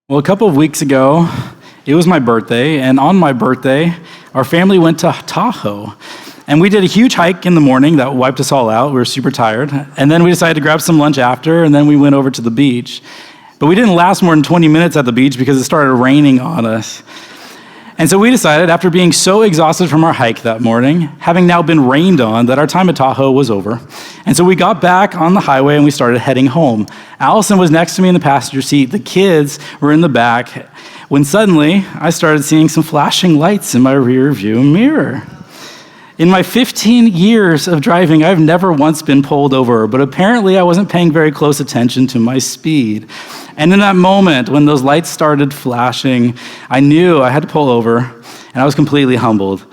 Well, a couple of weeks ago, it was my birthday, and on my birthday, our family went to Tahoe. And we did a huge hike in the morning that wiped us all out. We were super tired. And then we decided to grab some lunch after, and then we went over to the beach. But we didn't last more than 20 minutes at the beach because it started raining on us. And so we decided, after being so exhausted from our hike that morning, having now been rained on, that our time at Tahoe was over. And so we got back on the highway and we started heading home. Allison was next to me in the passenger seat. The kids were in the back, when suddenly I started seeing some flashing lights in my rear view mirror. In my 15 years of driving, I've never once been pulled over, but apparently I wasn't paying very close attention to my speed. And in that moment, when those lights started flashing, I knew I had to pull over, and I was completely humbled.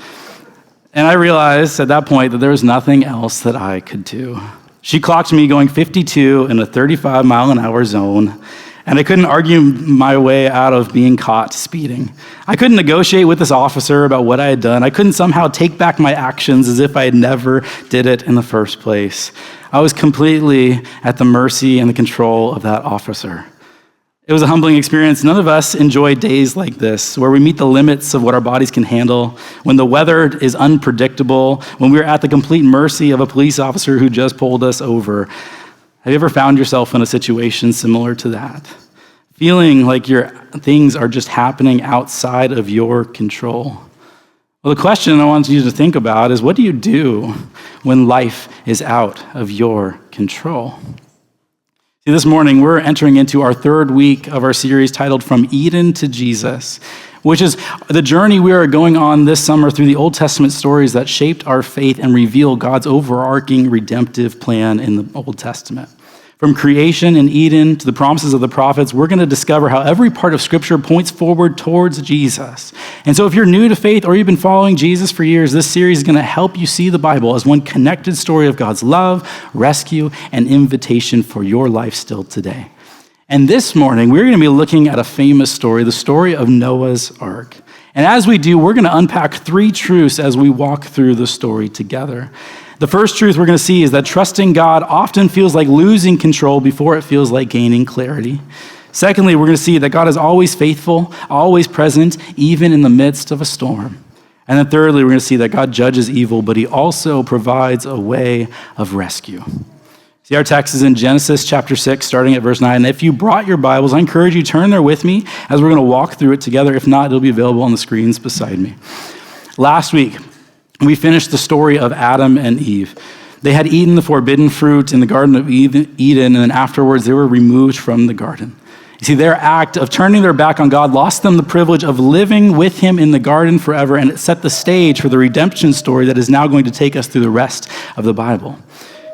And I realized at that point that there was nothing else that I could do. She clocked me going 52 in a 35-mile-an-hour zone, and I couldn't argue my way out of being caught speeding. I couldn't negotiate with this officer about what I had done. I couldn't somehow take back my actions as if I had never did it in the first place. I was completely at the mercy and the control of that officer. It was a humbling experience. None of us enjoy days like this, where we meet the limits of what our bodies can handle, when the weather is unpredictable, when we're at the complete mercy of a police officer who just pulled us over. Have you ever found yourself in a situation similar to that? Feeling like your things are just happening outside of your control? Well, the question I want you to think about is, what do you do when life is out of your control? See, this morning, we're entering into our third week of our series titled From Eden to Jesus, which is the journey we are going on this summer through the Old Testament stories that shaped our faith and reveal God's overarching redemptive plan in the Old Testament. From creation in Eden to the promises of the prophets, we're going to discover how every part of Scripture points forward towards Jesus. And so if you're new to faith or you've been following Jesus for years, this series is going to help you see the Bible as one connected story of God's love, rescue, and invitation for your life still today. And this morning, we're going to be looking at a famous story, the story of Noah's Ark. And as we do, we're going to unpack three truths as we walk through the story together. The first truth we're going to see is that trusting God often feels like losing control before it feels like gaining clarity. Secondly, we're going to see that God is always faithful, always present, even in the midst of a storm. And then thirdly, we're going to see that God judges evil, but he also provides a way of rescue. See, our text is in Genesis chapter 6, starting at verse 9. And if you brought your Bibles, I encourage you to turn there with me as we're going to walk through it together. If not, it'll be available on the screens beside me. Last week, we finished the story of Adam and Eve. They had eaten the forbidden fruit in the Garden of Eden, and then afterwards they were removed from the garden. You see, their act of turning their back on God lost them the privilege of living with him in the garden forever, and it set the stage for the redemption story that is now going to take us through the rest of the Bible.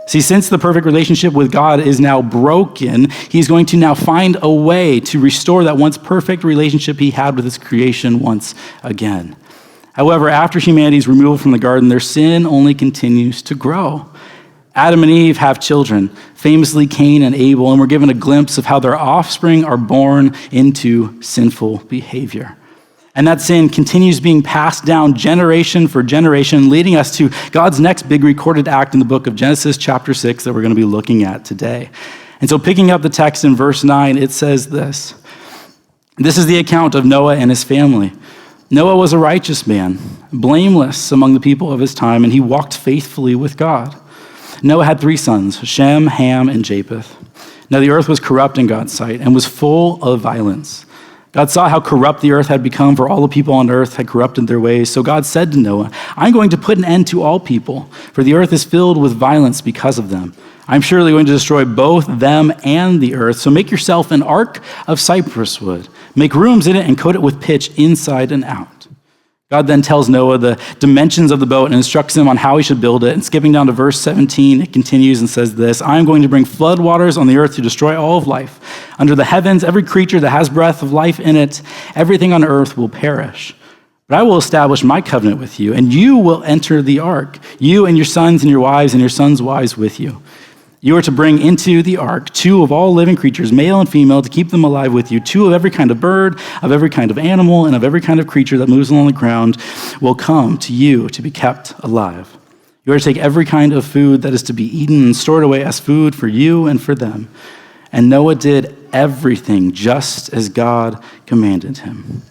See, since the perfect relationship with God is now broken, he's going to now find a way to restore that once perfect relationship he had with his creation once again. However, after humanity's removal from the garden, their sin only continues to grow. Adam and Eve have children, famously Cain and Abel, and we're given a glimpse of how their offspring are born into sinful behavior. And that sin continues being passed down generation for generation, leading us to God's next big recorded act in the book of Genesis chapter 6 that we're going to be looking at today. And so picking up the text in verse 9, it says this. This is the account of Noah and his family. Noah was a righteous man, blameless among the people of his time, and he walked faithfully with God. Noah had 3 sons, Shem, Ham, and Japheth. Now the earth was corrupt in God's sight and was full of violence. God saw how corrupt the earth had become, for all the people on earth had corrupted their ways. So God said to Noah, I'm going to put an end to all people, for the earth is filled with violence because of them. I'm surely going to destroy both them and the earth. So make yourself an ark of cypress wood. Make rooms in it and coat it with pitch inside and out. God then tells Noah the dimensions of the boat and instructs him on how he should build it. And skipping down to verse 17, it continues and says this, I'm going to bring floodwaters on the earth to destroy all of life. Under the heavens, every creature that has breath of life in it, everything on earth will perish. But I will establish my covenant with you, and you will enter the ark, you and your sons and your wives and your sons' wives with you. You are to bring into the ark 2 of all living creatures, male and female, to keep them alive with you. 2 of every kind of bird, of every kind of animal, and of every kind of creature that moves along the ground will come to you to be kept alive. You are to take every kind of food that is to be eaten and stored away as food for you and for them. and Noah did everything just as God commanded him.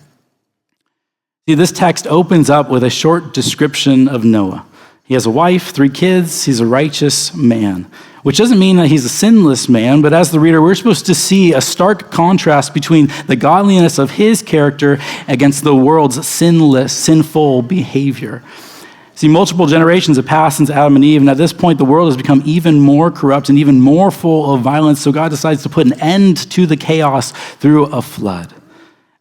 See, this text opens up with a short description of Noah. He has a wife, 3 kids, he's a righteous man, which doesn't mean that he's a sinless man, but as the reader, we're supposed to see a stark contrast between the godliness of his character against the world's sinful behavior. See, multiple generations have passed since Adam and Eve, and at this point, the world has become even more corrupt and even more full of violence, so God decides to put an end to the chaos through a flood.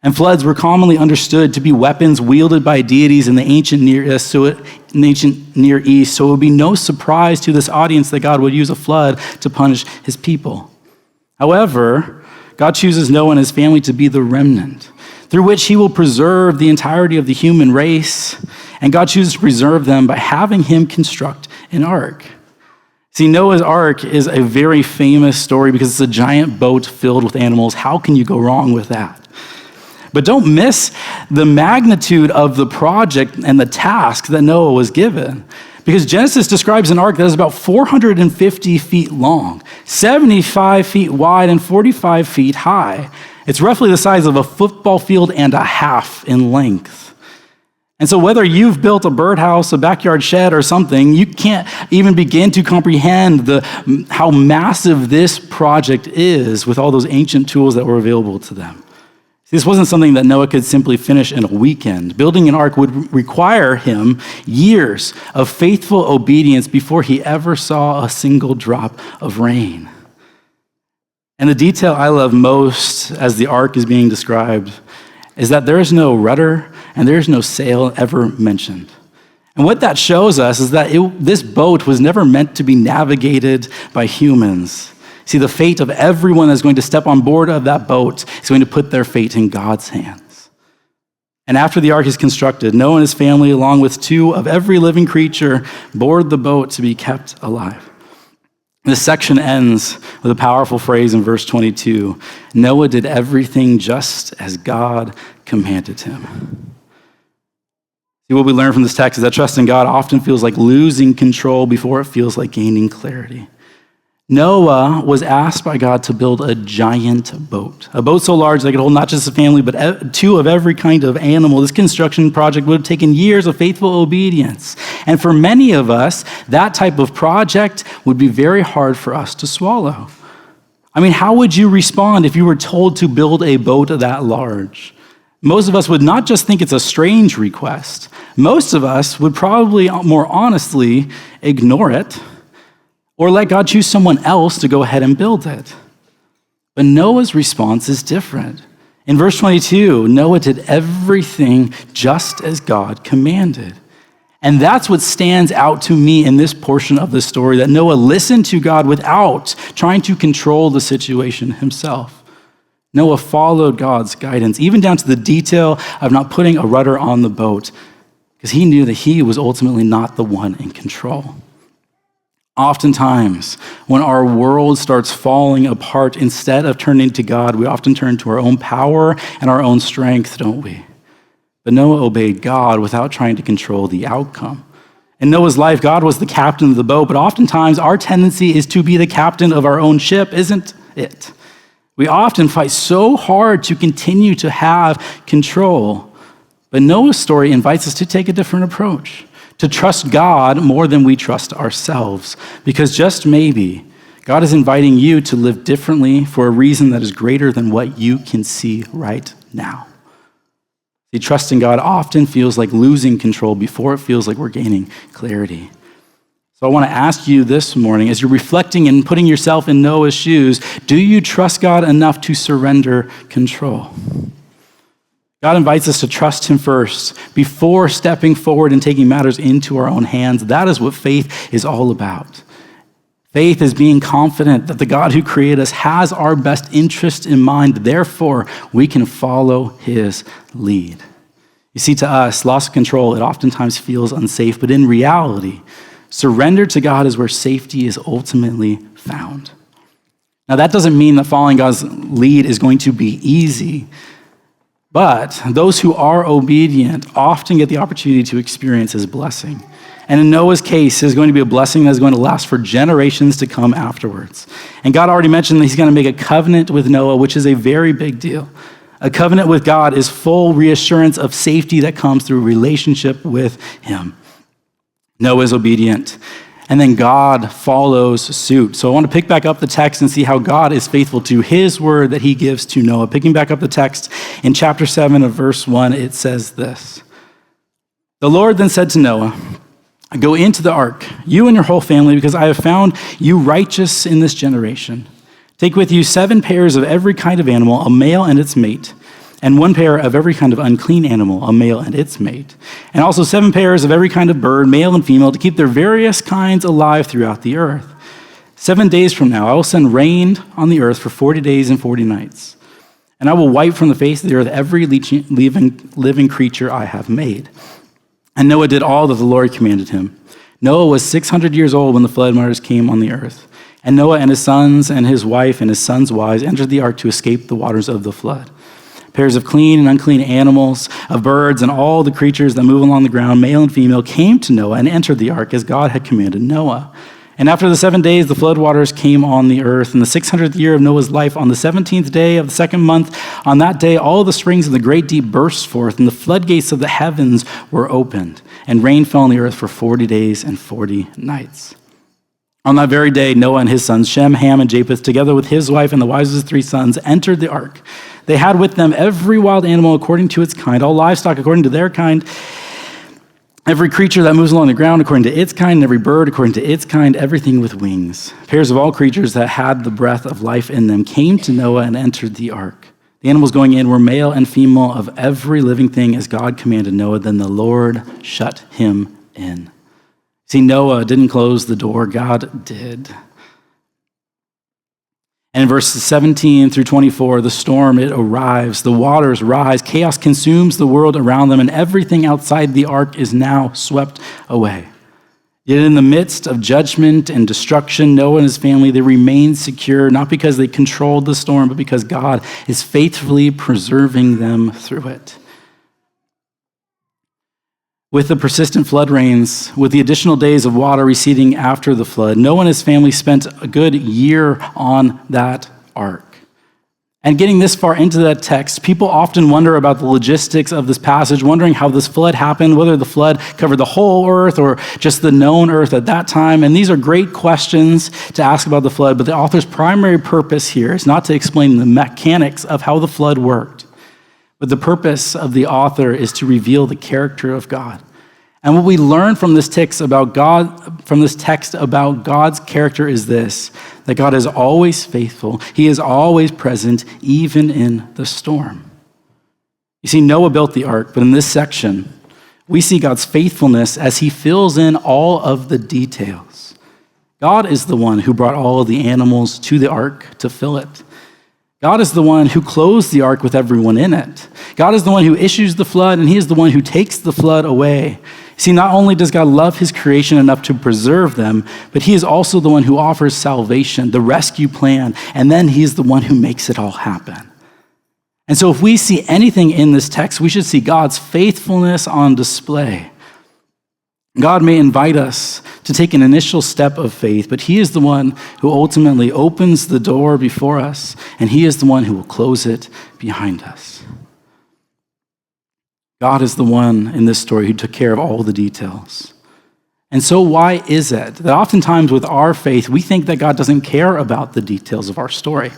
And floods were commonly understood to be weapons wielded by deities in the ancient Near East, so it would be no surprise to this audience that God would use a flood to punish his people. However, God chooses Noah and his family to be the remnant, through which he will preserve the entirety of the human race, and God chooses to preserve them by having him construct an ark. See, Noah's Ark is a very famous story because it's a giant boat filled with animals. How can you go wrong with that? But don't miss the magnitude of the project and the task that Noah was given. Because Genesis describes an ark that is about 450 feet long, 75 feet wide, and 45 feet high. It's roughly the size of a football field and a half in length. And so whether you've built a birdhouse, a backyard shed, or something, you can't even begin to comprehend how massive this project is with all those ancient tools that were available to them. This wasn't something that Noah could simply finish in a weekend. Building an ark would require him years of faithful obedience before he ever saw a single drop of rain. And the detail I love most as the ark is being described is that there is no rudder and there is no sail ever mentioned. And what that shows us is that this boat was never meant to be navigated by humans. See, the fate of everyone that's going to step on board of that boat is going to put their fate in God's hands. And after the ark is constructed, Noah and his family, along with 2 of every living creature, board the boat to be kept alive. This section ends with a powerful phrase in verse 22. Noah did everything just as God commanded him. See, what we learn from this text is that trust in God often feels like losing control before it feels like gaining clarity. Noah was asked by God to build a giant boat, a boat so large that it could hold not just a family, but 2 of every kind of animal. This construction project would have taken years of faithful obedience. And for many of us, that type of project would be very hard for us to swallow. I mean, how would you respond if you were told to build a boat that large? Most of us would not just think it's a strange request. Most of us would probably more honestly ignore it, or let God choose someone else to go ahead and build it. But Noah's response is different. In verse 22, Noah did everything just as God commanded. And that's what stands out to me in this portion of the story, that Noah listened to God without trying to control the situation himself. Noah followed God's guidance, even down to the detail of not putting a rudder on the boat, because he knew that he was ultimately not the one in control. Oftentimes, when our world starts falling apart, instead of turning to God, we often turn to our own power and our own strength, don't we? But Noah obeyed God without trying to control the outcome. In Noah's life, God was the captain of the boat, but oftentimes our tendency is to be the captain of our own ship, isn't it? We often fight so hard to continue to have control. But Noah's story invites us to take a different approach, to trust God more than we trust ourselves. Because just maybe, God is inviting you to live differently for a reason that is greater than what you can see right now. See, trusting God often feels like losing control before it feels like we're gaining clarity. So I want to ask you this morning, as you're reflecting and putting yourself in Noah's shoes, do you trust God enough to surrender control? God invites us to trust him first before stepping forward and taking matters into our own hands. That is what faith is all about. Faith is being confident that the God who created us has our best interest in mind. Therefore, we can follow his lead. You see, to us, loss of control, it oftentimes feels unsafe, but in reality, surrender to God is where safety is ultimately found. Now, that doesn't mean that following God's lead is going to be easy. But those who are obedient often get the opportunity to experience his blessing. And in Noah's case, there's going to be a blessing that's going to last for generations to come afterwards. And God already mentioned that he's going to make a covenant with Noah, which is a very big deal. A covenant with God is full reassurance of safety that comes through relationship with him. Noah is obedient, and then God follows suit. So I want to pick back up the text and see how God is faithful to his word that he gives to Noah. Picking back up the text in chapter 7 of verse 1, it says this. The Lord then said to Noah, go into the ark, you and your whole family, because I have found you righteous in this generation. Take with you 7 pairs of every kind of animal, a male and its mate, and 1 pair of every kind of unclean animal, a male and its mate, and also 7 pairs of every kind of bird, male and female, to keep their various kinds alive throughout the earth. 7 days from now, I will send rain on the earth for 40 days and 40 nights, and I will wipe from the face of the earth every living creature I have made. And Noah did all that the Lord commanded him. Noah was 600 years old when the flood waters came on the earth. And Noah and his sons and his wife and his sons' wives entered the ark to escape the waters of the flood. Pairs of clean and unclean animals, of birds, and all the creatures that move along the ground, male and female, came to Noah and entered the ark as God had commanded Noah. And after the 7 days, the flood waters came on the earth. In the 600th year of Noah's life, on the 17th day of the second month, on that day, all the springs of the great deep burst forth, and the floodgates of the heavens were opened, and rain fell on the earth for 40 days and 40 nights. On that very day, Noah and his sons, Shem, Ham, and Japheth, together with his wife and the wives of his 3 sons, entered the ark. They had with them every wild animal according to its kind, all livestock according to their kind, every creature that moves along the ground according to its kind, and every bird according to its kind, everything with wings. Pairs of all creatures that had the breath of life in them came to Noah and entered the ark. The animals going in were male and female of every living thing as God commanded Noah. Then the Lord shut him in. See, Noah didn't close the door, God did. And in verses 17 through 24, the storm, it arrives, the waters rise, chaos consumes the world around them, and everything outside the ark is now swept away. Yet in the midst of judgment and destruction, Noah and his family, they remain secure, not because they controlled the storm, but because God is faithfully preserving them through it. With the persistent flood rains, with the additional days of water receding after the flood, Noah and his family spent a good year on that ark. And getting this far into that text, people often wonder about the logistics of this passage, wondering how this flood happened, whether the flood covered the whole earth or just the known earth at that time. And these are great questions to ask about the flood, but the author's primary purpose here is not to explain the mechanics of how the flood worked. But the purpose of the author is to reveal the character of God. And what we learn from this text about God's character is this, that God is always faithful. He is always present, even in the storm. You see, Noah built the ark, but in this section, we see God's faithfulness as he fills in all of the details. God is the one who brought all of the animals to the ark to fill it. God is the one who clothes the ark with everyone in it. God is the one who issues the flood, and he is the one who takes the flood away. See, not only does God love his creation enough to preserve them, but he is also the one who offers salvation, the rescue plan, and then he is the one who makes it all happen. And so if we see anything in this text, we should see God's faithfulness on display. God may invite us to take an initial step of faith, but he is the one who ultimately opens the door before us, and he is the one who will close it behind us. God is the one in this story who took care of all the details. And so why is it that oftentimes with our faith, we think that God doesn't care about the details of our story?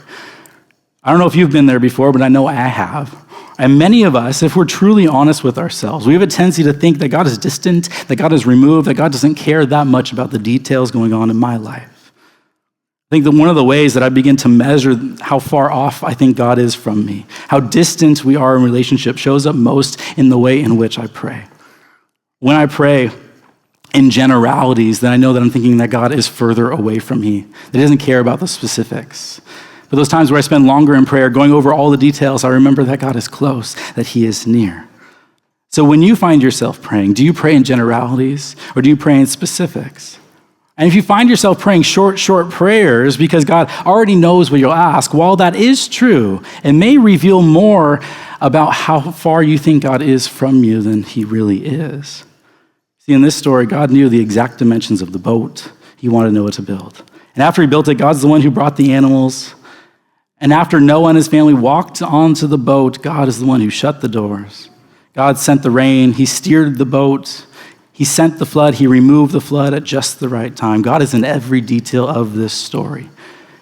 I don't know if you've been there before, but I know I have. And many of us, if we're truly honest with ourselves, we have a tendency to think that God is distant, that God is removed, that God doesn't care that much about the details going on in my life. I think that one of the ways that I begin to measure how far off I think God is from me, how distant we are in relationship, shows up most in the way in which I pray. When I pray in generalities, then I know that I'm thinking that God is further away from me, that he doesn't care about the specifics. But those times where I spend longer in prayer, going over all the details, I remember that God is close, that he is near. So when you find yourself praying, do you pray in generalities or do you pray in specifics? And if you find yourself praying short prayers because God already knows what you'll ask, while that is true, it may reveal more about how far you think God is from you than he really is. See, in this story, God knew the exact dimensions of the boat he wanted Noah to build. And after he built it, God's the one who brought the animals. And after Noah and his family walked onto the boat, God is the one who shut the doors. God sent the rain. He steered the boat. He sent the flood. He removed the flood at just the right time. God is in every detail of this story.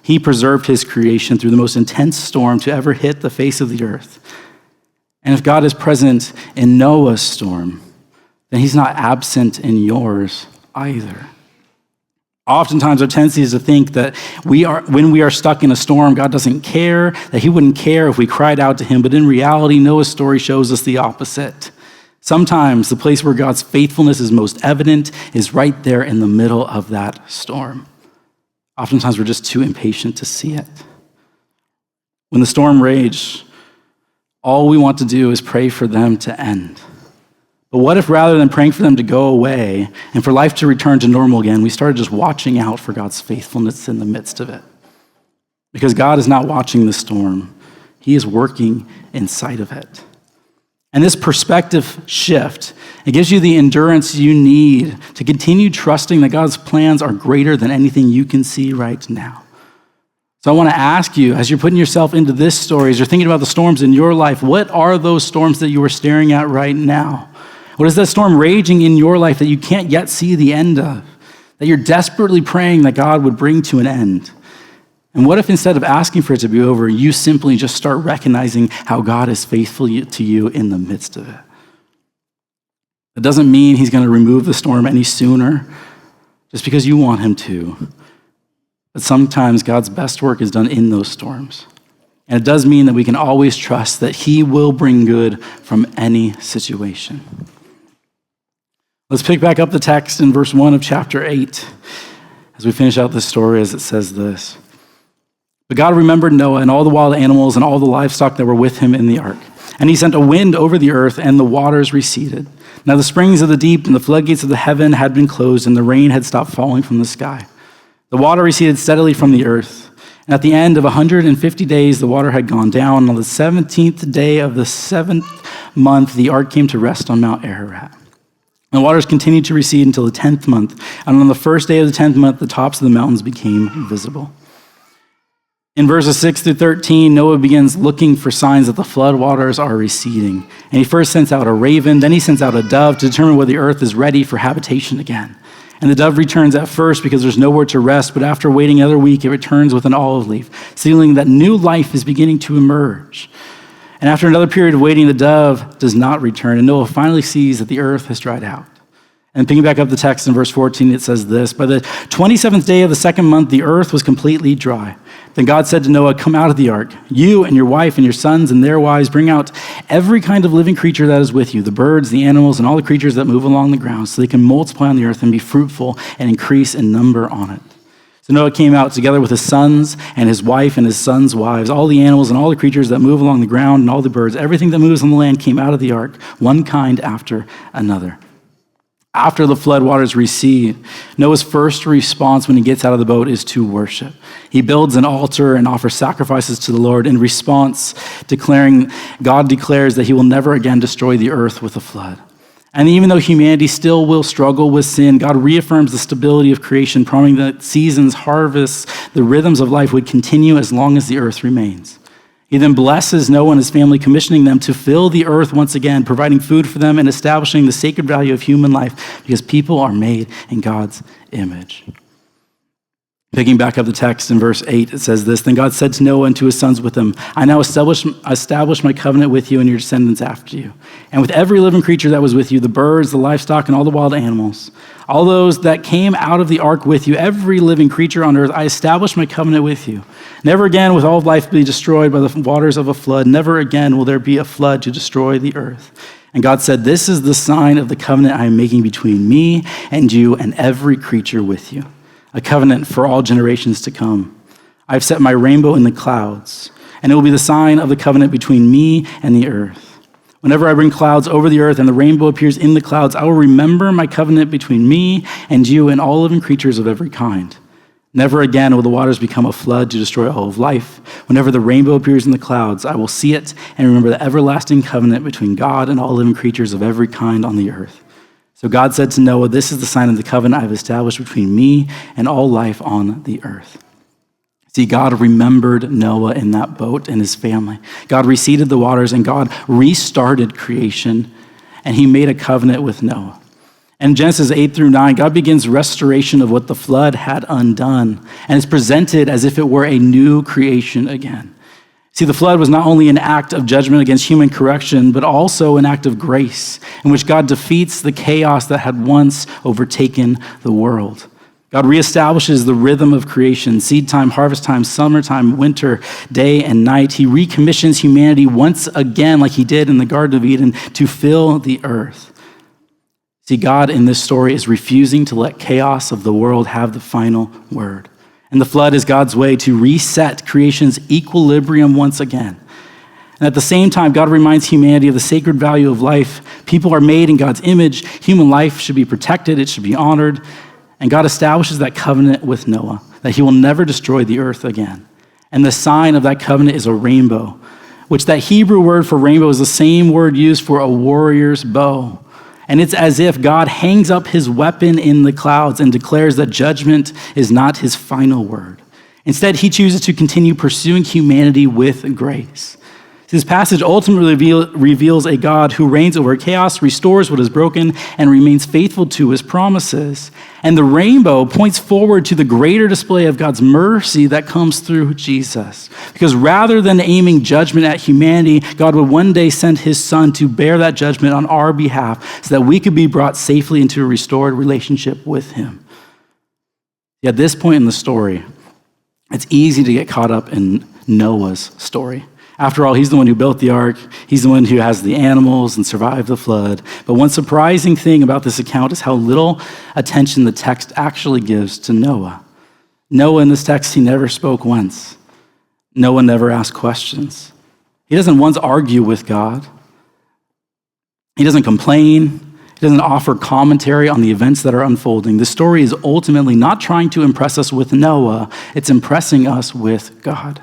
He preserved his creation through the most intense storm to ever hit the face of the earth. And if God is present in Noah's storm, then he's not absent in yours either. Oftentimes, our tendency is to think that when we are stuck in a storm, God doesn't care, that he wouldn't care if we cried out to him. But in reality, Noah's story shows us the opposite. Sometimes the place where God's faithfulness is most evident is right there in the middle of that storm. Oftentimes, we're just too impatient to see it. When the storm raged, all we want to do is pray for them to end. But what if rather than praying for them to go away and for life to return to normal again, we started just watching out for God's faithfulness in the midst of it? Because God is not watching the storm. He is working inside of it. And this perspective shift, it gives you the endurance you need to continue trusting that God's plans are greater than anything you can see right now. So I want to ask you, as you're putting yourself into this story, as you're thinking about the storms in your life, what are those storms that you are staring at right now? What is that storm raging in your life that you can't yet see the end of, that you're desperately praying that God would bring to an end? And what if instead of asking for it to be over, you simply just start recognizing how God is faithful to you in the midst of it? It doesn't mean he's going to remove the storm any sooner just because you want him to. But sometimes God's best work is done in those storms. And it does mean that we can always trust that he will bring good from any situation. Let's pick back up the text in verse 1 of chapter 8 as we finish out this story, as it says this. But God remembered Noah and all the wild animals and all the livestock that were with him in the ark. And he sent a wind over the earth, and the waters receded. Now the springs of the deep and the floodgates of the heaven had been closed, and the rain had stopped falling from the sky. The water receded steadily from the earth. And at the end of 150 days, the water had gone down. And on the 17th day of the 7th month, the ark came to rest on Mount Ararat. And the waters continued to recede until the 10th month. And on the first day of the 10th month, the tops of the mountains became visible. In verses 6 through 13, Noah begins looking for signs that the flood waters are receding. And he first sends out a raven, then he sends out a dove to determine whether the earth is ready for habitation again. And the dove returns at first because there's nowhere to rest, but after waiting another week, it returns with an olive leaf, signaling that new life is beginning to emerge. And after another period of waiting, the dove does not return, and Noah finally sees that the earth has dried out. And picking back up the text in verse 14, it says this: By the 27th day of the 2nd month, the earth was completely dry. Then God said to Noah, "Come out of the ark, you and your wife and your sons and their wives. Bring out every kind of living creature that is with you, the birds, the animals, and all the creatures that move along the ground, so they can multiply on the earth and be fruitful and increase in number on it." So Noah came out together with his sons and his wife and his sons' wives. All the animals and all the creatures that move along the ground and all the birds, everything that moves on the land came out of the ark, one kind after another. After the flood waters recede, Noah's first response when he gets out of the boat is to worship. He builds an altar and offers sacrifices to the Lord in response, God declares that he will never again destroy the earth with a flood. And even though humanity still will struggle with sin, God reaffirms the stability of creation, promising that seasons, harvests, the rhythms of life would continue as long as the earth remains. He then blesses Noah and his family, commissioning them to fill the earth once again, providing food for them and establishing the sacred value of human life because people are made in God's image. Picking back up the text in verse 8, it says this: Then God said to Noah and to his sons with him, "I now establish my covenant with you and your descendants after you, and with every living creature that was with you, the birds, the livestock, and all the wild animals, all those that came out of the ark with you, every living creature on earth, I establish my covenant with you. Never again will all life be destroyed by the waters of a flood. Never again will there be a flood to destroy the earth." And God said, "This is the sign of the covenant I am making between me and you and every creature with you, a covenant for all generations to come. I have set my rainbow in the clouds, and it will be the sign of the covenant between me and the earth. Whenever I bring clouds over the earth and the rainbow appears in the clouds, I will remember my covenant between me and you and all living creatures of every kind. Never again will the waters become a flood to destroy all of life. Whenever the rainbow appears in the clouds, I will see it and remember the everlasting covenant between God and all living creatures of every kind on the earth. So God said to Noah, "This is the sign of the covenant I've established between me and all life on the earth." See, God remembered Noah in that boat and his family. God receded the waters, and God restarted creation, and he made a covenant with Noah. In Genesis 8 through 9, God begins restoration of what the flood had undone, and it's presented as if it were a new creation again. See, the flood was not only an act of judgment against human correction, but also an act of grace in which God defeats the chaos that had once overtaken the world. God reestablishes the rhythm of creation, seed time, harvest time, summertime, winter, day and night. He recommissions humanity once again, like he did in the Garden of Eden, to fill the earth. See, God in this story is refusing to let chaos of the world have the final word. And the flood is God's way to reset creation's equilibrium once again. And at the same time, God reminds humanity of the sacred value of life. People are made in God's image. Human life should be protected. It should be honored. And God establishes that covenant with Noah, that he will never destroy the earth again. And the sign of that covenant is a rainbow, which that Hebrew word for rainbow is the same word used for a warrior's bow. And it's as if God hangs up his weapon in the clouds and declares that judgment is not his final word. Instead, he chooses to continue pursuing humanity with grace. This passage ultimately reveals a God who reigns over chaos, restores what is broken, and remains faithful to his promises. And the rainbow points forward to the greater display of God's mercy that comes through Jesus. Because rather than aiming judgment at humanity, God would one day send his son to bear that judgment on our behalf so that we could be brought safely into a restored relationship with him. At this point in the story, it's easy to get caught up in Noah's story. After all, he's the one who built the ark. He's the one who has the animals and survived the flood. But one surprising thing about this account is how little attention the text actually gives to Noah. Noah in this text, he never spoke once. Noah never asked questions. He doesn't once argue with God. He doesn't complain. He doesn't offer commentary on the events that are unfolding. The story is ultimately not trying to impress us with Noah. It's impressing us with God.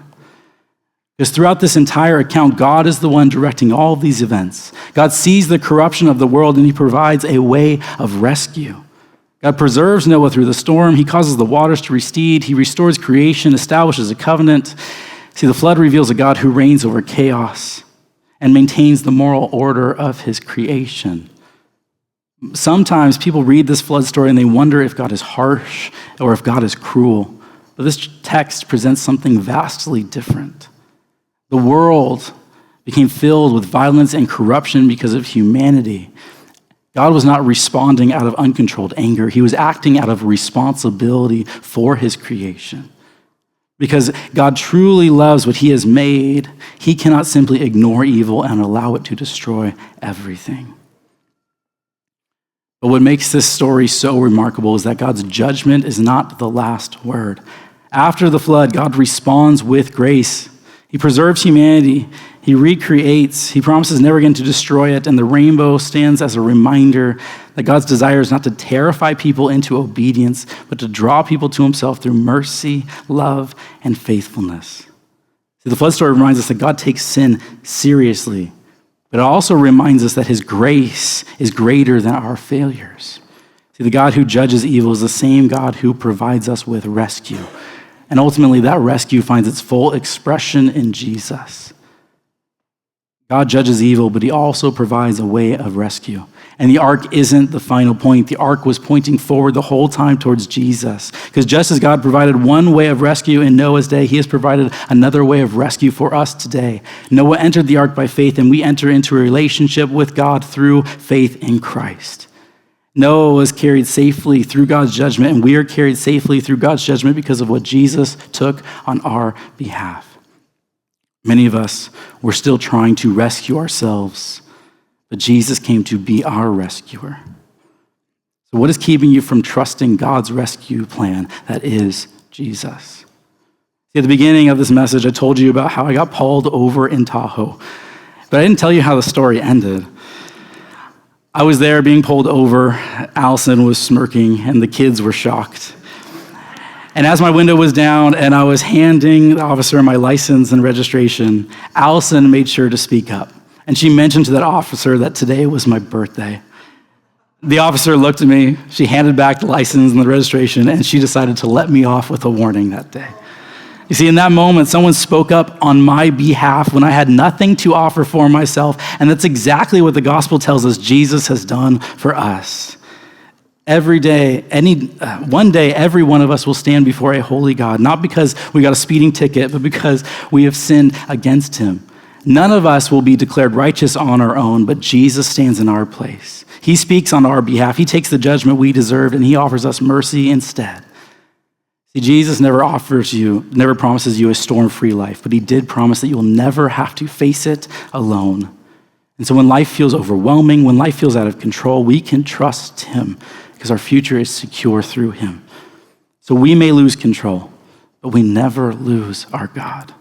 Because throughout this entire account, God is the one directing all of these events. God sees the corruption of the world, and he provides a way of rescue. God preserves Noah through the storm. He causes the waters to recede. He restores creation, establishes a covenant. See, the flood reveals a God who reigns over chaos and maintains the moral order of his creation. Sometimes people read this flood story and they wonder if God is harsh or if God is cruel. But this text presents something vastly different. The world became filled with violence and corruption because of humanity. God was not responding out of uncontrolled anger. He was acting out of responsibility for his creation. Because God truly loves what he has made, he cannot simply ignore evil and allow it to destroy everything. But what makes this story so remarkable is that God's judgment is not the last word. After the flood, God responds with grace. He preserves humanity. He recreates. He promises never again to destroy it. And the rainbow stands as a reminder that God's desire is not to terrify people into obedience, but to draw people to himself through mercy, love, and faithfulness. See, the flood story reminds us that God takes sin seriously, but it also reminds us that his grace is greater than our failures. See, the God who judges evil is the same God who provides us with rescue. And ultimately, that rescue finds its full expression in Jesus. God judges evil, but he also provides a way of rescue. And the ark isn't the final point. The ark was pointing forward the whole time towards Jesus. Because just as God provided one way of rescue in Noah's day, he has provided another way of rescue for us today. Noah entered the ark by faith, and we enter into a relationship with God through faith in Christ. Noah was carried safely through God's judgment, and we are carried safely through God's judgment because of what Jesus took on our behalf. Many of us were still trying to rescue ourselves, but Jesus came to be our rescuer. So what is keeping you from trusting God's rescue plan? That is Jesus. At the beginning of this message, I told you about how I got pulled over in Tahoe, but I didn't tell you how the story ended. I was there being pulled over. Allison was smirking, and the kids were shocked. And as my window was down and I was handing the officer my license and registration, Allison made sure to speak up. And she mentioned to that officer that today was my birthday. The officer looked at me, she handed back the license and the registration, and she decided to let me off with a warning that day. You see, in that moment, someone spoke up on my behalf when I had nothing to offer for myself, and that's exactly what the gospel tells us Jesus has done for us. Every day, one day, every one of us will stand before a holy God, not because we got a speeding ticket, but because we have sinned against him. None of us will be declared righteous on our own, but Jesus stands in our place. He speaks on our behalf. He takes the judgment we deserved, and he offers us mercy instead. See, Jesus never promises you a storm-free life, but he did promise that you will never have to face it alone. And so when life feels overwhelming, when life feels out of control, we can trust him because our future is secure through him. So we may lose control, but we never lose our God.